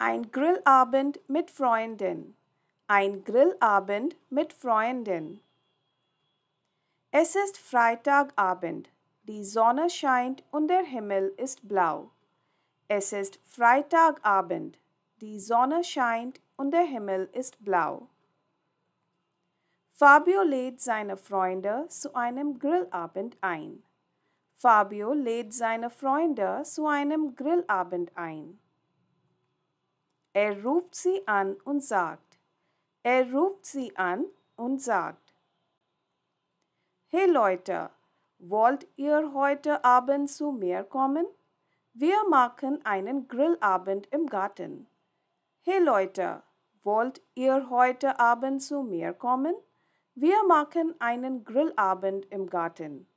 Ein Grillabend mit Freunden. Ein Grillabend mit Freunden. Es ist Freitagabend. Die Sonne scheint und der Himmel ist blau. Es ist Freitagabend. Die Sonne scheint und der Himmel ist blau. Fabio lädt seine Freunde zu einem Grillabend ein. Fabio lädt seine Freunde zu einem Grillabend ein. Er ruft sie an und sagt. Er ruft sie an und sagt. Hey Leute, wollt ihr heute Abend zu mir kommen? Wir machen einen Grillabend im Garten. Hey Leute, wollt ihr heute Abend zu mir kommen? Wir machen einen Grillabend im Garten.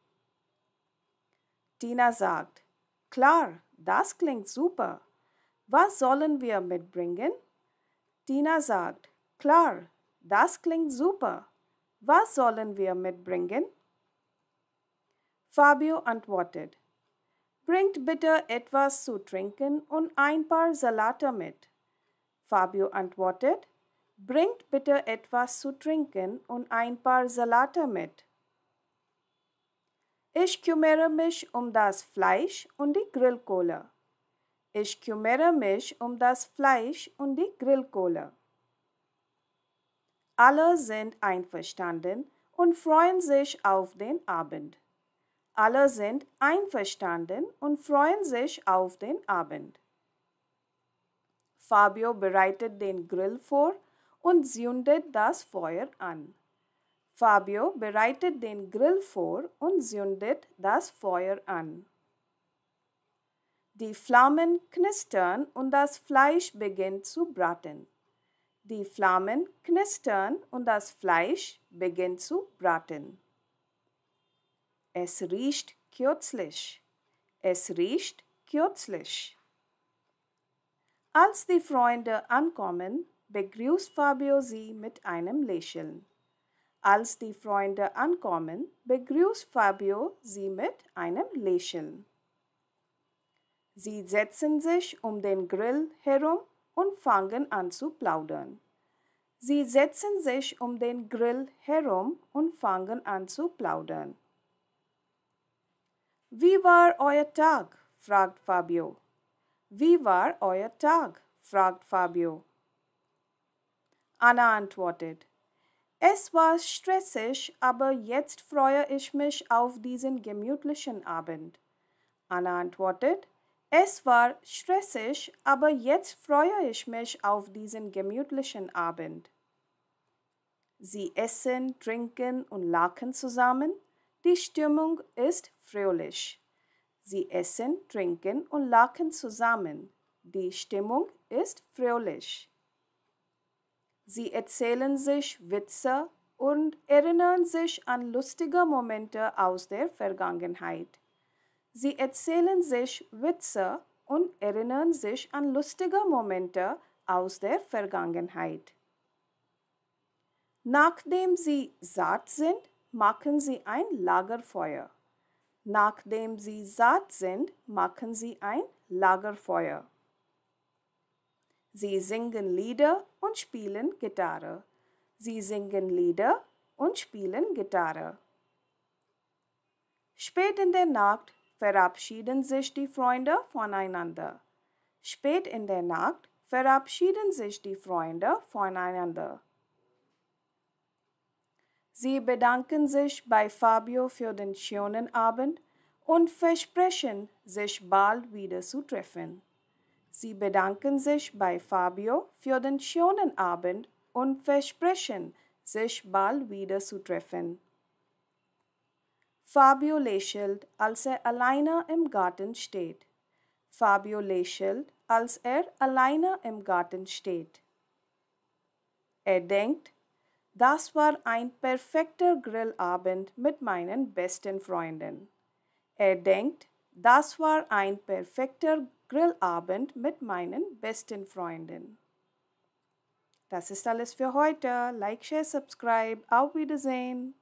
Tina sagt, klar, das klingt super. Was sollen wir mitbringen? Tina sagt, klar, das klingt super. Was sollen wir mitbringen? Fabio antwortet, bringt bitte etwas zu trinken und ein paar Salate mit. Fabio antwortet, bringt bitte etwas zu trinken und ein paar Salate mit. Ich kümmere mich um das Fleisch und die Grillkohle. Ich kümmere mich um das Fleisch und die Grillkohle. Alle sind einverstanden und freuen sich auf den Abend. Alle sind einverstanden und freuen sich auf den Abend. Fabio bereitet den Grill vor und zündet das Feuer an. Fabio bereitet den Grill vor und zündet das Feuer an. Die Flammen knistern und das Fleisch beginnt zu braten. Die Flammen knistern und das Fleisch beginnt zu braten. Es riecht köstlich. Es riecht köstlich. Als die Freunde ankommen, begrüßt Fabio sie mit einem Lächeln. Als die Freunde ankommen, begrüßt Fabio sie mit einem Lächeln. Sie setzen sich um den Grill herum und fangen an zu plaudern. Sie setzen sich um den Grill herum und fangen an zu plaudern. Wie war euer Tag? Fragt Fabio. Wie war euer Tag? Fragt Fabio. Anna antwortet. Es war stressig, aber jetzt freue ich mich auf diesen gemütlichen Abend. Anna antwortet. Es war stressig, aber jetzt freue ich mich auf diesen gemütlichen Abend. Sie essen, trinken und lachen zusammen. Die Stimmung ist fröhlich. Sie essen, trinken und lachen zusammen. Die Stimmung ist fröhlich. Sie erzählen sich Witze und erinnern sich an lustige Momente aus der Vergangenheit. Sie erzählen sich Witze und erinnern sich an lustige Momente aus der Vergangenheit. Nachdem sie satt sind, machen sie ein Lagerfeuer. Nachdem sie satt sind, machen sie ein Lagerfeuer. Sie singen Lieder und spielen Gitarre. Sie singen Lieder und spielen Gitarre. Spät in der Nacht verabschieden sich die Freunde voneinander. Spät in der Nacht verabschieden sich die Freunde voneinander. Sie bedanken sich bei Fabio für den schönen Abend und versprechen, sich bald wieder zu treffen. Sie bedanken sich bei Fabio für den schönen Abend und versprechen, sich bald wieder zu treffen. Fabio lächelt, als er alleine im Garten steht. Fabio lächelt, als er alleine im Garten steht. Er denkt, das war ein perfekter Grillabend mit meinen besten Freunden. Er denkt, das war ein perfekter Grillabend mit meinen besten Freunden. Das ist alles für heute. Like, share, subscribe. Auf Wiedersehen.